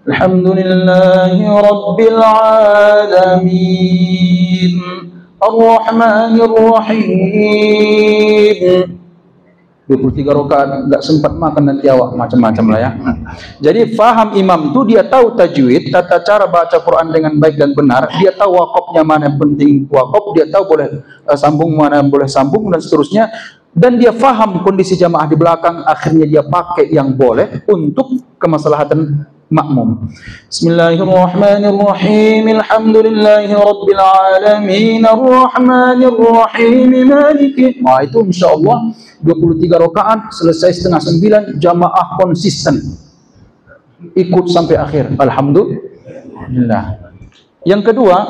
Alhamdulillahi Rabbil Alamin Ar-Rahmanir-Rahim. 23 rakaat enggak sempat makan nanti awak, macam-macam lah ya. Jadi faham imam itu dia tahu tajwid, tata cara baca Quran dengan baik dan benar, dia tahu waqafnya mana yang penting waqaf, dia tahu boleh sambung mana yang boleh sambung dan seterusnya, dan dia faham kondisi jamaah di belakang, akhirnya dia pakai yang boleh untuk kemaslahatan makmum. Bismillahirrahmanirrahim. Alhamdulillahi Rabbil Alamin Ar-Rahmanir-Rahim Maliki. Nah, itu insyaallah 23 rakaat selesai setengah 9, jamaah konsisten ikut sampai akhir. Alhamdulillah. Yang kedua,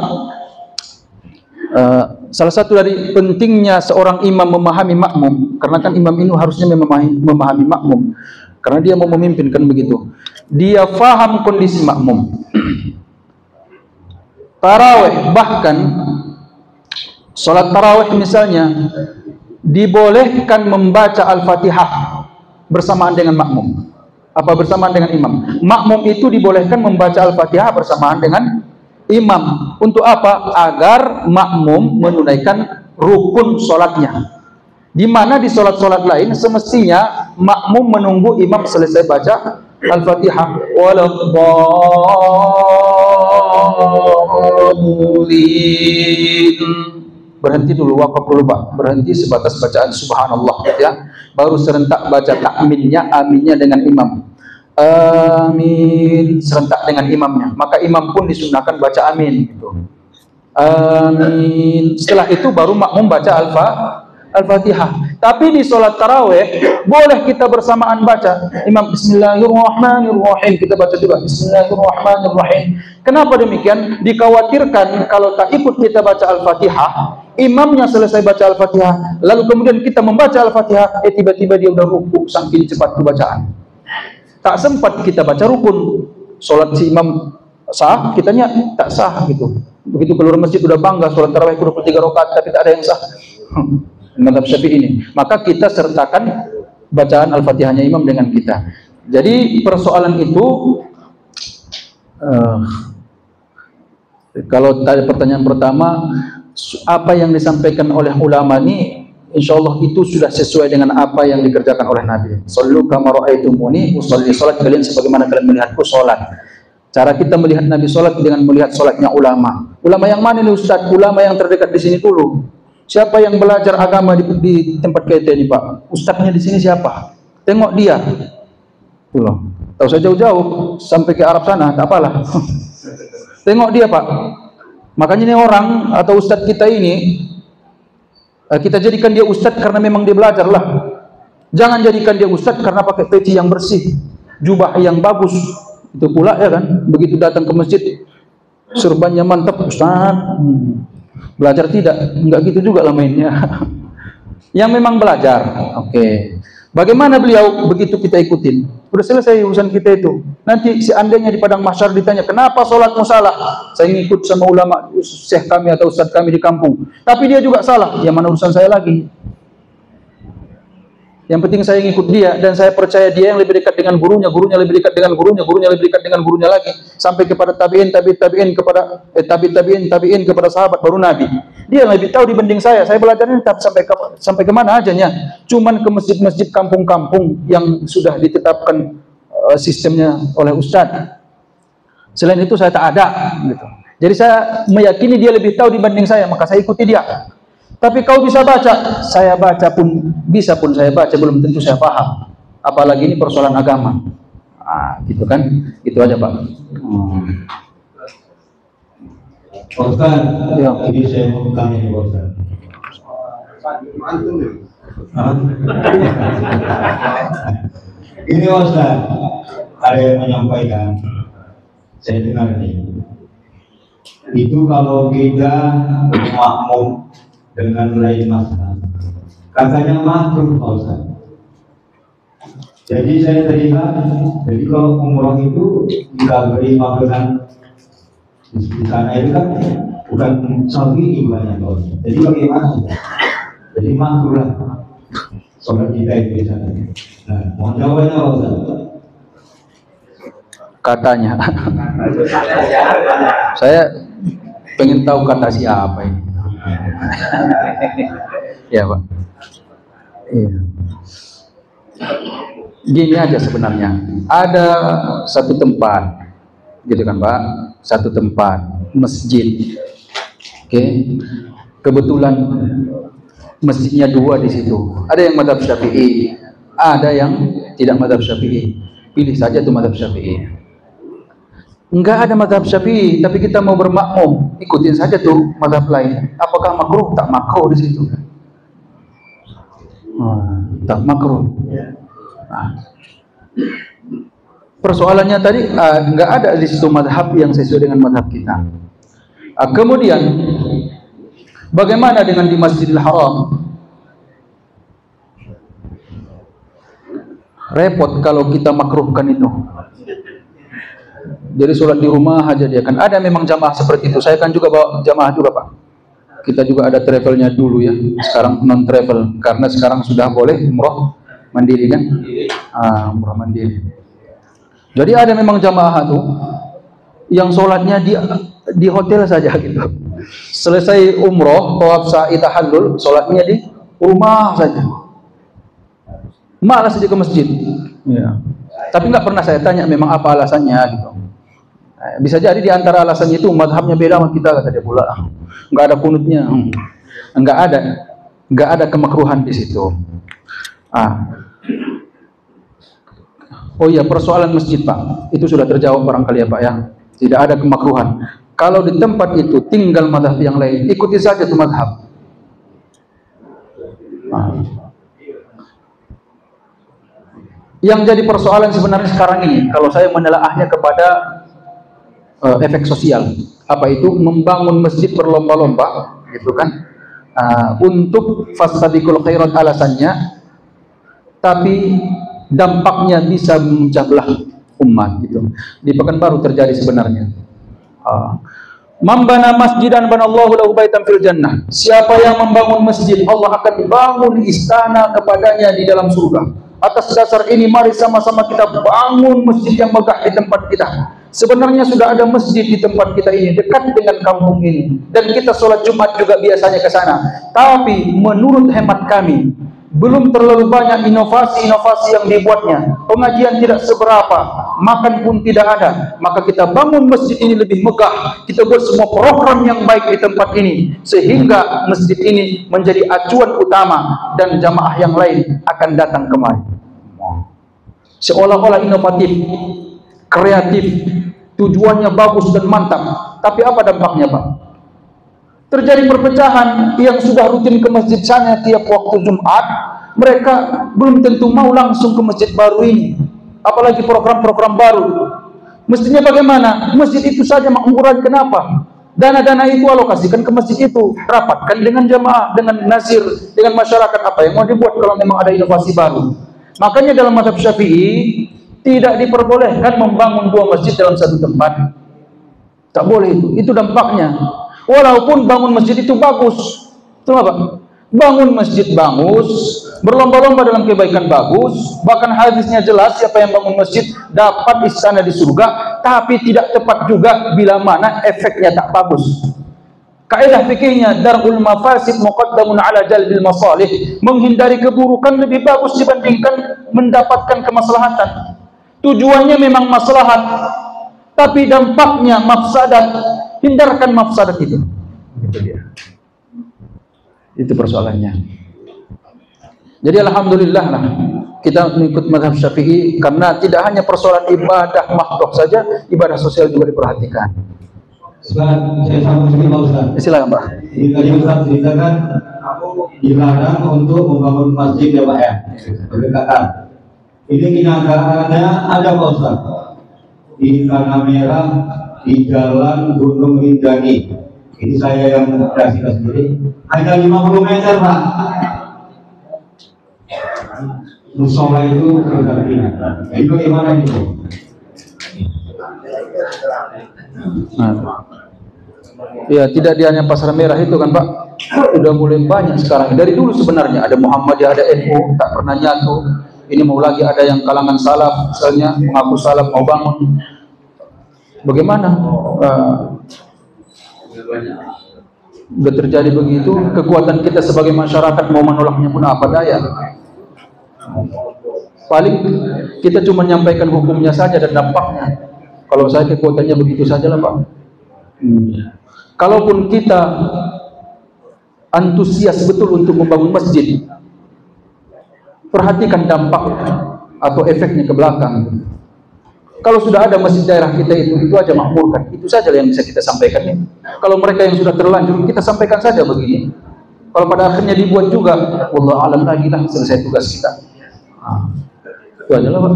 salah satu dari pentingnya seorang imam memahami makmum, karena kan imam ini harusnya memahami makmum, karena dia mau memimpin kan begitu. Dia faham kondisi makmum. Tarawih, bahkan sholat tarawih misalnya dibolehkan membaca Al-Fatihah bersamaan dengan makmum. Apa bersamaan dengan imam? Makmum itu dibolehkan membaca Al-Fatihah bersamaan dengan imam. Untuk apa? Agar makmum menunaikan rukun sholatnya. Di mana di sholat-sholat lain semestinya makmum menunggu imam selesai baca Al-Fatihah. Berhenti dulu, waqaf dulu Pak. Berhenti sebatas bacaan subhanallah ya. Baru serentak baca takminnya, aminnya dengan imam. Amin serentak dengan imamnya. Maka imam pun disunahkan baca amin gitu. Amin. Setelah itu baru makmum baca Al-Fatihah. Tapi di sholat taraweh boleh kita bersamaan baca. Imam Bismillahirrahmanirrahim, kita baca juga Bismillahirrahmanirrahim. Kenapa demikian? Dikhawatirkan kalau tak ikut kita baca Al-Fatihah, imamnya selesai baca Al-Fatihah, lalu kemudian kita membaca Al-Fatihah, tiba-tiba dia udah rukuk saking cepat kebacaan. Tak sempat kita baca rukun. Sholat si imam sah, kitanya tak sah gitu. Begitu keluar masjid udah bangga sholat tarawih 23 rakaat tapi tak ada yang sah. Mazhab Syafi'i ini, maka kita sertakan bacaan Al-Fatihahnya imam dengan kita. Jadi persoalan itu kalau tadi pertanyaan pertama, apa yang disampaikan oleh ulama ini insyaallah itu sudah sesuai dengan apa yang dikerjakan oleh Nabi. Shallu kama ra'aitumuni usolli, salat kalian sebagaimana kalian melihatku salat. Cara kita melihat Nabi salat dengan melihat salatnya ulama. Ulama yang mana nih Ustaz? Ulama yang terdekat di sini dulu. Siapa yang belajar agama di tempat kita ini, Pak? Ustaznya di sini siapa? Tengok dia. Tuh loh. Tahu saya jauh-jauh sampai ke Arab sana, tak apalah. Tengok dia, Pak. Makanya ini orang atau ustaz kita ini, kita jadikan dia ustaz karena memang dia belajar lah. Jangan jadikan dia ustaz karena pakai peci yang bersih, jubah yang bagus. Itu pula ya kan, begitu datang ke masjid, surbannya mantap, ustaz. Belajar tidak, enggak gitu juga lah mainnya. Yang memang belajar, oke. Bagaimana beliau, begitu kita ikutin. Udah selesai urusan kita itu. Nanti seandainya di padang mahsyar ditanya, kenapa sholatmu salah? Saya ngikut sama ulama, syekh kami atau ustadz kami di kampung. Tapi dia juga salah. Ya mana urusan saya lagi? Yang penting saya ngikut dia dan saya percaya dia yang lebih dekat dengan gurunya, gurunya lebih dekat dengan gurunya, gurunya lebih dekat dengan gurunya lagi, sampai kepada tabiin kepada tabiin kepada sahabat baru Nabi. Dia yang lebih tahu dibanding saya. Saya belajarnya sampai kemana ajanya? Cuman ke masjid-masjid kampung-kampung yang sudah ditetapkan sistemnya oleh ustadz. Selain itu saya tak ada. Gitu. Jadi saya meyakini dia lebih tahu dibanding saya, maka saya ikuti dia. Tapi kau bisa baca, saya baca pun bisa pun saya baca, belum tentu saya paham. Apalagi ini persoalan agama. Gitu kan? Gitu aja, Pak. Ustaz, ini saya mau tanya nih Ustaz. Ini Ustaz, ada yang menyampaikan, saya dengar nih. Itu kalau kita makmum dengan lain masalah, katanya makruh Pak Ustaz. Jadi saya terlihat, jadi kalau umroh itu kita beri makanan di sana itu kan bukan Saudi banyak Pak Ustaz. Jadi bagaimana? Jadi makruh lah sholat kita itu di sana. Nah, mohon jawabannya Pak Ustaz. Katanya, saya pengen tahu kata siapa ini. Ya Pak. Iya. Gini aja sebenarnya. Ada satu tempat, gitu kan Pak? Satu tempat masjid. Oke. Kebetulan masjidnya dua di situ. Ada yang mazhab Syafi'i, ada yang tidak mazhab Syafi'i. Pilih saja tuh mazhab Syafi'i. Enggak ada mazhab Syafi'i, tapi kita mau bermakmum, ikutin saja tuh mazhab lain. Apakah makruh? Tak makruh di situ. Tak makruh. Persoalannya tadi enggak ada di situ mazhab yang sesuai dengan mazhab kita. Kemudian bagaimana dengan di Masjidil Haram? Repot kalau kita makruhkan itu. Jadi sholat di rumah aja dia kan. Ada memang jamaah seperti itu. Saya kan juga bawa jamaah juga Pak. Kita juga ada travelnya dulu ya. Sekarang non travel karena sekarang sudah boleh umroh mandiri kan. Umroh mandiri. Jadi ada memang jamaah tuh yang sholatnya di hotel saja gitu. Selesai umroh, tawaf sa'i tahallul, sholatnya di rumah saja. Malas dia ke masjid. Ya. Tapi nggak pernah saya tanya memang apa alasannya gitu. Bisa jadi di antara alasannya itu mazhabnya beda sama kita, kata dia pula. Enggak ada kunutnya. Enggak ada kemakruhan di situ. Oh iya, persoalan masjid Pak, itu sudah terjawab barangkali ya Pak ya. Tidak ada kemakruhan. Kalau di tempat itu tinggal mazhab yang lain, ikuti saja tuh mazhab. Yang jadi persoalan sebenarnya sekarang ini, kalau saya menelaahnya kepada efek sosial, apa itu membangun masjid berlomba-lomba, gitu kan? Untuk fastabiqul khairat alasannya, tapi dampaknya bisa memecah belah umat, gitu. Di Pekanbaru terjadi sebenarnya. Man bana masjidan banallahu lahu baitan fil jannah. Siapa yang membangun masjid, Allah akan bangun istana kepadanya di dalam surga. Atas dasar ini mari sama-sama kita bangun masjid yang megah di tempat kita. Sebenarnya sudah ada masjid di tempat kita ini, dekat dengan kampung ini, dan kita sholat Jumat juga biasanya ke sana. Tapi menurut hemat kami, belum terlalu banyak inovasi-inovasi yang dibuatnya. Pengajian tidak seberapa, makan pun tidak ada. Maka kita bangun masjid ini lebih megah. Kita buat semua program yang baik di tempat ini, sehingga masjid ini menjadi acuan utama dan jamaah yang lain akan datang kemari. Seolah-olah inovatif, kreatif, tujuannya bagus dan mantap. Tapi apa dampaknya, Pak? Terjadi perpecahan. Yang sudah rutin ke masjid sana tiap waktu Jumat, mereka belum tentu mau langsung ke masjid baru ini, apalagi program-program baru. Mestinya bagaimana? Masjid itu saja makmuran. Kenapa? Dana-dana itu alokasikan ke masjid itu, rapatkan dengan jamaah, dengan nazir, dengan masyarakat. Apa yang mau dibuat kalau memang ada inovasi baru? Makanya dalam mazhab Syafi'i tidak diperbolehkan membangun dua masjid dalam satu tempat. Tak boleh itu. Itu dampaknya. Walaupun bangun masjid itu bagus. Itu apa? Bangun masjid bagus, berlomba-lomba dalam kebaikan bagus, bahkan hadisnya jelas siapa yang bangun masjid dapat istana di surga. Tapi tidak tepat juga bila mana efeknya tak bagus. Kaidah fikihnya darul mafasid muqaddamun ala jalbil masalih. Menghindari keburukan lebih bagus dibandingkan mendapatkan kemaslahatan. Tujuannya memang maslahat, tapi dampaknya mafsadat. Hindarkan mafsadat itu. Itu dia. Itu persoalannya. Jadi alhamdulillah lah kita mengikut mazhab Syafi'i, karena tidak hanya persoalan ibadah makhluk saja, ibadah sosial juga diperhatikan. Sekarang saya sambung sedikit Pak Ustaz. Silakan Pak. Jadi tadi Ustaz ceritakan dilarang untuk membangun masjid ya Pak ya, berdekatan. Ini kenyataannya ada Pak Ustaz. Di Tanah Merah, di Jalan Gunung Rinjani. Ini saya yang menyaksikan sendiri. Hanya 50 meter Pak. Musola itu bergantian. Jadi bagaimana itu? Ya, tidak di hanya Pasar Merah itu kan Pak, udah mulai banyak sekarang. Dari dulu sebenarnya ada Muhammadiyah, ada NU, tak pernah nyatu. Ini mau lagi ada yang kalangan salaf, misalnya mengaku salaf mau bangun. Bagaimana? Udah terjadi begitu, kekuatan kita sebagai masyarakat mau menolaknya pun apa daya. Paling kita cuma menyampaikan hukumnya saja dan dampaknya. Kalau saya kekuatannya begitu sajalah Pak. Kalaupun kita antusias betul untuk membangun masjid, perhatikan dampak atau efeknya ke belakang. Kalau sudah ada masjid daerah kita itu aja makmurkan. Itu saja yang bisa kita sampaikan ini. Kalau mereka yang sudah terlanjur, kita sampaikan saja begini. Kalau pada akhirnya dibuat juga, wallahu alam lagi lah, selesai tugas kita. Itu aja lah Pak.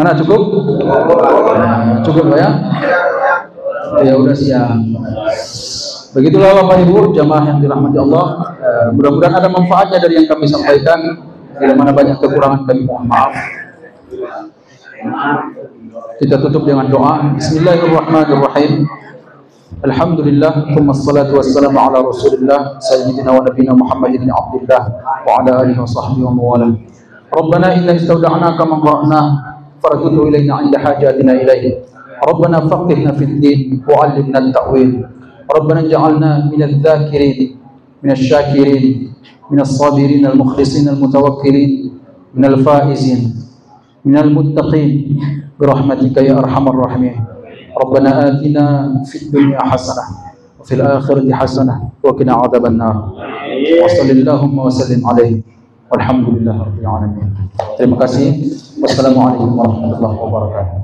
Mana cukup? Cukup Pak ya? Ya udah siap. Begitulah Bapak Ibu jamaah yang dirahmati Allah. Mudah-mudahan ada manfaatnya dari yang kami sampaikan. Bila mana banyak kekurangan kami mohon maaf. Kita tutup dengan doa. Bismillahirrahmanirrahim. Alhamdulillah, thumma assalatu wassalamu ala Rasulillah sayyidina wa nabiyina Muhammadin bin Abdullah wa ala alihi wa sahbihi wa mawalah. Rabbana inna istawda'naka man ra'na farduhu ilayna 'inda hajatina ilayhi. Rabbana faqihna fid din wa 'allimna at-ta'wil. Rabbana ij'alna minadh dhakirin minasy syakirin minas sabirin al-mukhlisin al-mutawakkilin minal faizin minal muttaqin birahmatika ya arhamar rahimin. Rabbana atina fid dunya hasanah wa fil akhirati hasanah wa qina adzaban nar. Wa sallallahu wa sallim alaihi walhamdulillahirabbil alamin. Terima kasih. Wassalamualaikum warahmatullahi wabarakatuh.